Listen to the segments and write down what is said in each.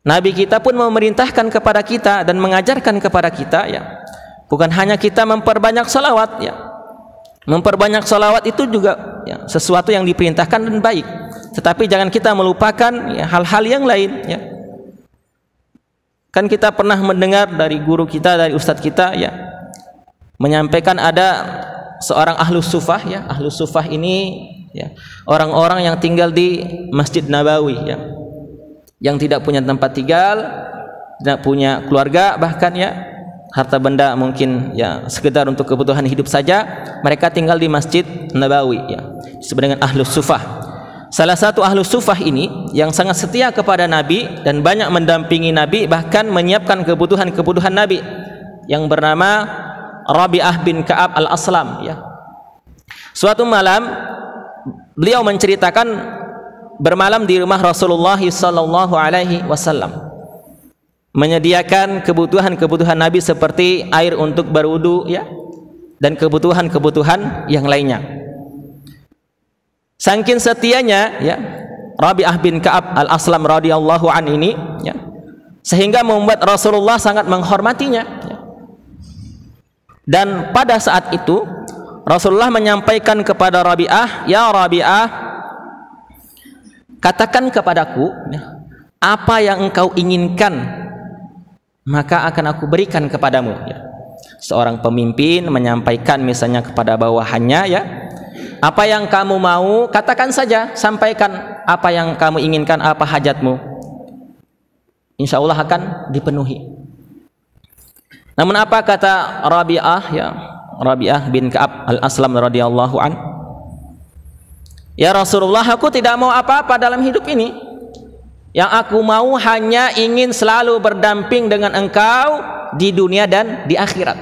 Nabi kita pun memerintahkan kepada kita dan mengajarkan kepada kita, ya, bukan hanya kita memperbanyak salawat, ya. Memperbanyak salawat itu juga, ya, sesuatu yang diperintahkan dan baik. Tetapi jangan kita melupakan, ya, hal-hal yang lain, ya. Kan kita pernah mendengar dari guru kita, dari ustadz kita, ya, menyampaikan ada seorang ahlus sufah, ya. Ahlus sufah ini, ya, orang-orang yang tinggal di Masjid Nabawi, ya, yang tidak punya tempat tinggal, tidak punya keluarga, bahkan, ya, harta benda mungkin, ya, sekedar untuk kebutuhan hidup saja. Mereka tinggal di Masjid Nabawi, ya, disebut dengan ahlus sufah. Salah satu ahlus sufah ini yang sangat setia kepada Nabi dan banyak mendampingi Nabi, bahkan menyiapkan kebutuhan-kebutuhan Nabi, yang bernama Rabi'ah bin Ka'ab al-Aslam, ya. Suatu malam beliau menceritakan bermalam di rumah Rasulullah sallallahu alaihi wasallam, menyediakan kebutuhan-kebutuhan Nabi seperti air untuk berwudu, ya, dan kebutuhan-kebutuhan yang lainnya. Saking setianya, ya, Rabi'ah bin Ka'ab al-Aslam radhiyallahu an ini, ya, sehingga membuat Rasulullah sangat menghormatinya, ya. Dan pada saat itu Rasulullah menyampaikan kepada Rabi'ah, "Ya Rabi'ah, katakan kepadaku, ya, apa yang engkau inginkan, maka akan aku berikan kepadamu." Ya. Seorang pemimpin menyampaikan misalnya kepada bawahannya, ya, apa yang kamu mau, katakan saja, sampaikan apa yang kamu inginkan, apa hajatmu, insya Allah akan dipenuhi. Namun apa kata Rabi'ah, ya, Rabi'ah bin Ka'ab al-Aslam radhiyallahu an, "Ya Rasulullah, aku tidak mau apa-apa dalam hidup ini. Yang aku mau hanya ingin selalu berdamping dengan engkau di dunia dan di akhirat."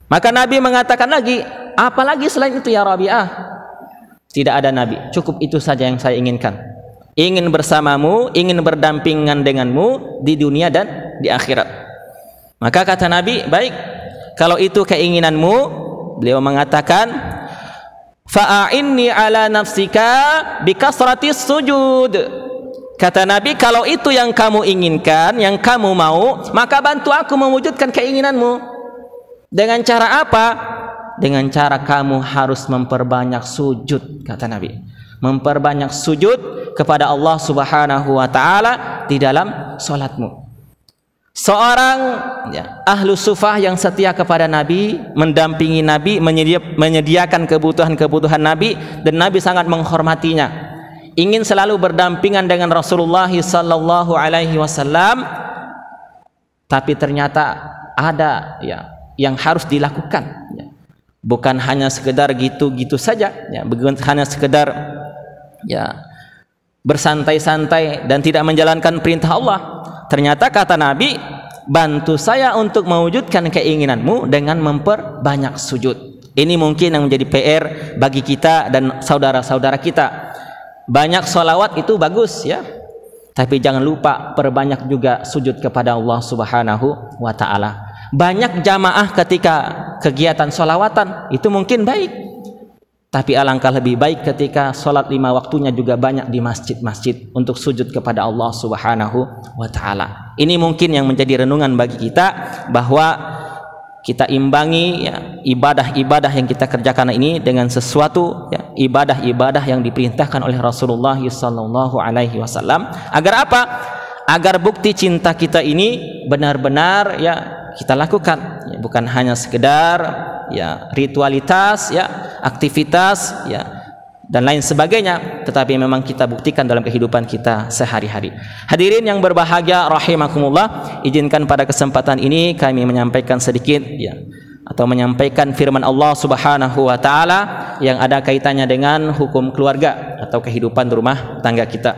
Maka Nabi mengatakan lagi, "Apalagi selain itu ya Rabi'ah?" "Tidak ada Nabi, cukup itu saja yang saya inginkan. Ingin bersamamu, ingin berdampingan denganmu di dunia dan di akhirat." Maka kata Nabi, "Baik, kalau itu keinginanmu," beliau mengatakan, "Fa'inni ala nafsika bikasratis sujud." Kata Nabi, kalau itu yang kamu inginkan, yang kamu mau, maka bantu aku mewujudkan keinginanmu. Dengan cara apa? Dengan cara kamu harus memperbanyak sujud, kata Nabi. Memperbanyak sujud kepada Allah Subhanahu wa taala di dalam salatmu. Seorang, ya, ahlu sufah yang setia kepada Nabi, mendampingi Nabi, menyediakan kebutuhan-kebutuhan Nabi, dan Nabi sangat menghormatinya, ingin selalu berdampingan dengan Rasulullah sallallahu alaihi wasallam. Tapi ternyata ada, ya, yang harus dilakukan, ya. Bukan hanya sekedar gitu-gitu saja, ya, bukan hanya sekedar, ya, bersantai-santai dan tidak menjalankan perintah Allah. Ternyata kata Nabi, bantu saya untuk mewujudkan keinginanmu dengan memperbanyak sujud. Ini mungkin yang menjadi PR bagi kita dan saudara-saudara kita. Banyak sholawat itu bagus, ya, tapi jangan lupa perbanyak juga sujud kepada Allah Subhanahu wa ta'ala. Banyak jamaah ketika kegiatan sholawatan itu mungkin baik, tapi alangkah lebih baik ketika sholat 5 waktunya juga banyak di masjid-masjid untuk sujud kepada Allah Subhanahu wa ta'ala. Ini mungkin yang menjadi renungan bagi kita, bahwa kita imbangi, ya, ibadah-ibadah yang kita kerjakan ini dengan sesuatu, ya, ibadah-ibadah yang diperintahkan oleh Rasulullah sallallahu alaihi wasallam. Agar apa? Agar bukti cinta kita ini benar-benar, ya, kita lakukan, ya, bukan hanya sekedar, ya, ritualitas, ya, aktivitas, ya, dan lain sebagainya, tetapi memang kita buktikan dalam kehidupan kita sehari-hari. Hadirin yang berbahagia rahimakumullah, izinkan pada kesempatan ini kami menyampaikan sedikit, ya, atau menyampaikan firman Allah Subhanahu wa taala yang ada kaitannya dengan hukum keluarga atau kehidupan rumah tangga kita.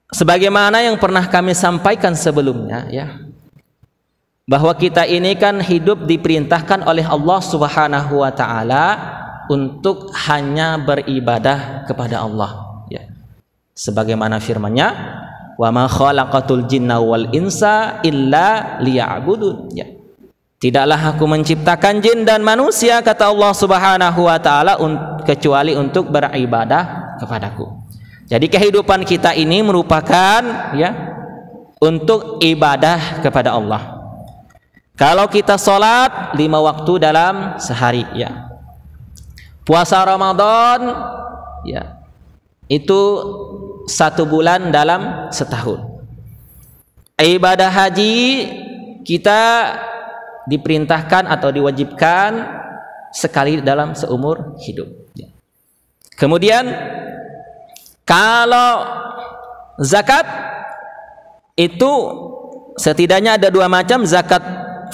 Sebagaimana yang pernah kami sampaikan sebelumnya, ya, bahwa kita ini kan hidup diperintahkan oleh Allah Subhanahu wa taala untuk hanya beribadah kepada Allah, ya. Sebagaimana firman-Nya, "Wa ma khalaqatul jinna wal insa illa liya'budun." Ya. Tidaklah aku menciptakan jin dan manusia, kata Allah Subhanahu wa taala, kecuali untuk beribadah kepadaku. Jadi kehidupan kita ini merupakan ya untuk ibadah kepada Allah. Kalau kita sholat 5 waktu dalam sehari ya. Puasa Ramadan ya itu 1 bulan dalam setahun. Ibadah haji kita diperintahkan atau diwajibkan sekali dalam seumur hidup ya. Kemudian kalau zakat itu setidaknya ada 2 macam, zakat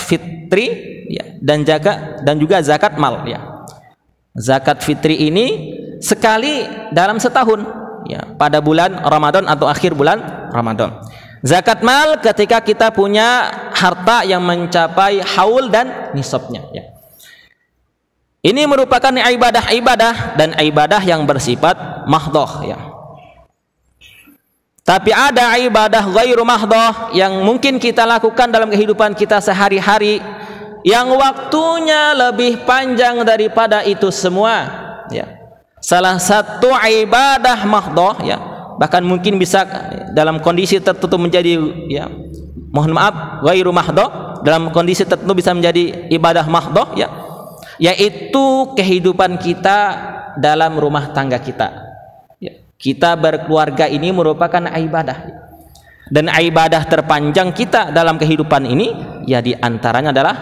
fitri ya, dan juga zakat mal ya. Zakat fitri ini sekali dalam setahun ya, pada bulan Ramadan atau akhir bulan Ramadan. Zakat mal ketika kita punya harta yang mencapai haul dan nisabnya ya. Ini merupakan ibadah-ibadah dan ibadah yang bersifat mahdhah ya. Tapi ada ibadah ghairu mahdhah yang mungkin kita lakukan dalam kehidupan kita sehari-hari yang waktunya lebih panjang daripada itu semua ya. Salah satu ibadah mahdhah ya, bahkan mungkin bisa dalam kondisi tertentu menjadi ya, mohon maaf ghairu mahdhah, dalam kondisi tertentu bisa menjadi ibadah mahdhah ya, yaitu kehidupan kita dalam rumah tangga kita. Kita berkeluarga ini merupakan ibadah, dan ibadah terpanjang kita dalam kehidupan ini ya diantaranya adalah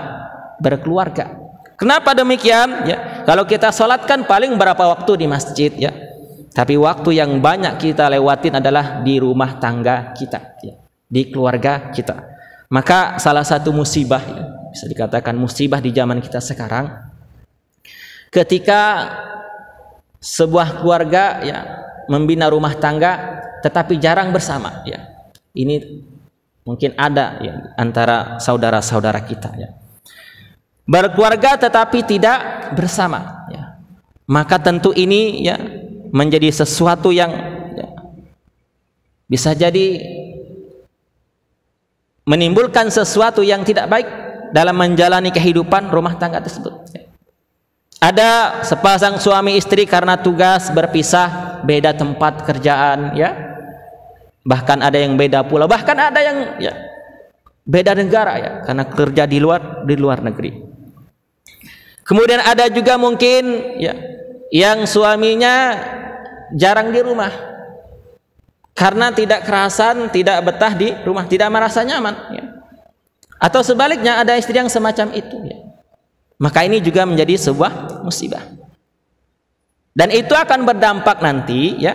berkeluarga. Kenapa demikian? Ya, kalau kita sholatkan paling berapa waktu di masjid ya, tapi waktu yang banyak kita lewatin adalah di rumah tangga kita, ya, di keluarga kita. Maka salah satu musibah ya, bisa dikatakan musibah di zaman kita sekarang, ketika sebuah keluarga ya membina rumah tangga tetapi jarang bersama ya. Ini mungkin ada ya antara saudara-saudara kita ya. Berkeluarga tetapi tidak bersama ya. Maka tentu ini ya menjadi sesuatu yang ya, bisa jadi menimbulkan sesuatu yang tidak baik dalam menjalani kehidupan rumah tangga tersebut ya. Ada sepasang suami istri karena tugas berpisah, beda tempat kerjaan ya. Bahkan ada yang beda pulau, bahkan ada yang ya beda negara ya, karena kerja di luar negeri. Kemudian ada juga mungkin ya yang suaminya jarang di rumah karena tidak kerasan, tidak betah di rumah, tidak merasa nyaman ya. Atau sebaliknya ada istri yang semacam itu ya. Maka ini juga menjadi sebuah musibah. Dan itu akan berdampak nanti ya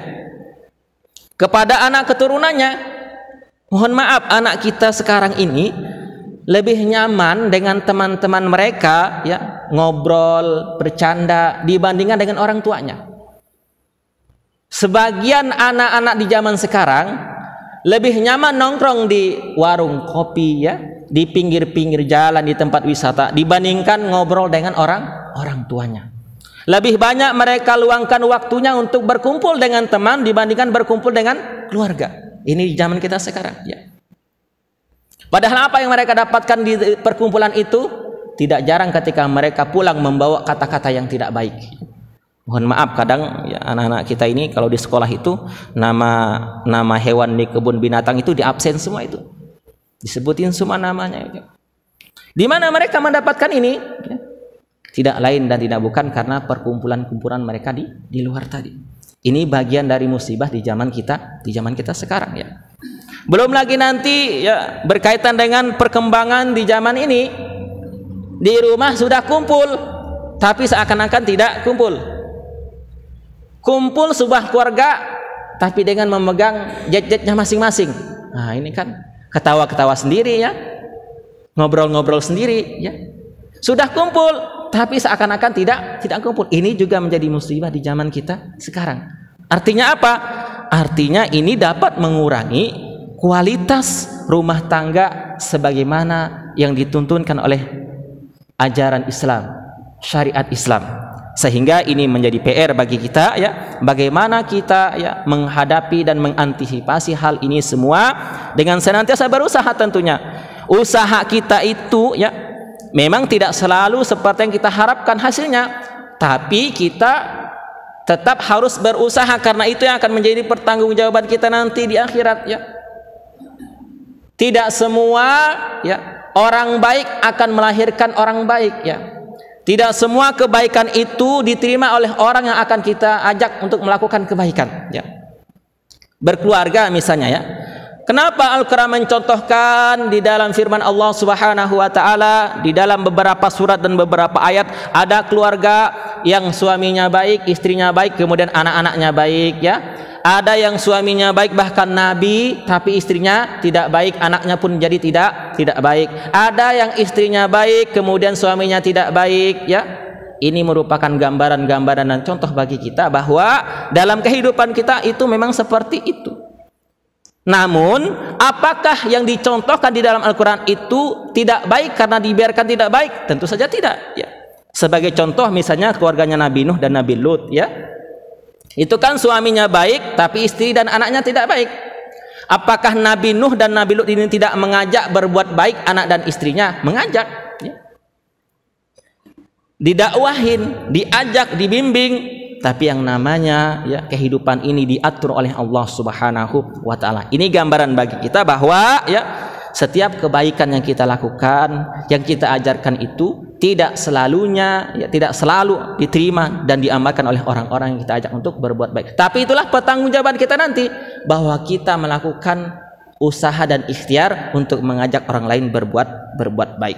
kepada anak keturunannya. Mohon maaf, anak kita sekarang ini lebih nyaman dengan teman-teman mereka ya, ngobrol, bercanda dibandingkan dengan orang tuanya. Sebagian anak-anak di zaman sekarang lebih nyaman nongkrong di warung kopi ya, di pinggir-pinggir jalan, di tempat wisata dibandingkan ngobrol dengan orang tuanya. Lebih banyak mereka luangkan waktunya untuk berkumpul dengan teman dibandingkan berkumpul dengan keluarga. Ini di zaman kita sekarang ya. Padahal apa yang mereka dapatkan di perkumpulan itu tidak jarang ketika mereka pulang membawa kata-kata yang tidak baik. Mohon maaf, kadang ya, anak-anak kita ini kalau di sekolah itu nama hewan di kebun binatang itu diabsen semua, itu disebutin semua namanya. Di mana mereka mendapatkan ini? Ya, tidak lain dan tidak bukan karena perkumpulan-kumpulan mereka di luar tadi. Ini bagian dari musibah di zaman kita sekarang ya. Belum lagi nanti ya berkaitan dengan perkembangan di zaman ini, di rumah sudah kumpul tapi seakan-akan tidak kumpul. Kumpul sebuah keluarga tapi dengan memegang jet-jetnya masing-masing. Nah, ini kan ketawa-ketawa sendiri ya, ngobrol-ngobrol sendiri ya. Sudah kumpul tapi seakan-akan tidak kumpul. Ini juga menjadi musibah di zaman kita sekarang. Artinya apa? Artinya ini dapat mengurangi kualitas rumah tangga sebagaimana yang dituntunkan oleh ajaran Islam, syariat Islam. Sehingga ini menjadi PR bagi kita ya, bagaimana kita ya menghadapi dan mengantisipasi hal ini semua dengan senantiasa berusaha. Tentunya usaha kita itu ya memang tidak selalu seperti yang kita harapkan hasilnya, tapi kita Tetap harus berusaha karena itu yang akan menjadi pertanggungjawaban kita nanti di akhirat ya. Tidak semua ya orang baik akan melahirkan orang baik ya. Tidak semua kebaikan itu diterima oleh orang yang akan kita ajak untuk melakukan kebaikan ya. Berkeluarga misalnya ya. Kenapa Al-Quran mencontohkan di dalam firman Allah Subhanahu wa taala di dalam beberapa surat dan beberapa ayat ada keluarga yang suaminya baik, istrinya baik, kemudian anak-anaknya baik ya. Ada yang suaminya baik bahkan nabi tapi istrinya tidak baik, anaknya pun jadi tidak baik. Ada yang istrinya baik kemudian suaminya tidak baik ya. Ini merupakan gambaran-gambaran dan contoh bagi kita bahwa dalam kehidupan kita itu memang seperti itu. Namun, apakah yang dicontohkan di dalam Al-Quran itu tidak baik karena dibiarkan tidak baik? Tentu saja tidak. Ya. Sebagai contoh, misalnya keluarganya Nabi Nuh dan Nabi Lut, ya, itu kan suaminya baik, tapi istri dan anaknya tidak baik. Apakah Nabi Nuh dan Nabi Lut ini tidak mengajak berbuat baik anak dan istrinya? Mengajak. Ya. Didakwahin, diajak, dibimbing. Tapi yang namanya ya kehidupan ini diatur oleh Allah Subhanahu wa taala. Ini gambaran bagi kita bahwa ya setiap kebaikan yang kita lakukan, yang kita ajarkan itu tidak selalunya ya tidak selalu diterima dan diamalkan oleh orang-orang yang kita ajak untuk berbuat baik. Tapi itulah pertanggungjawaban kita nanti bahwa kita melakukan usaha dan ikhtiar untuk mengajak orang lain berbuat baik.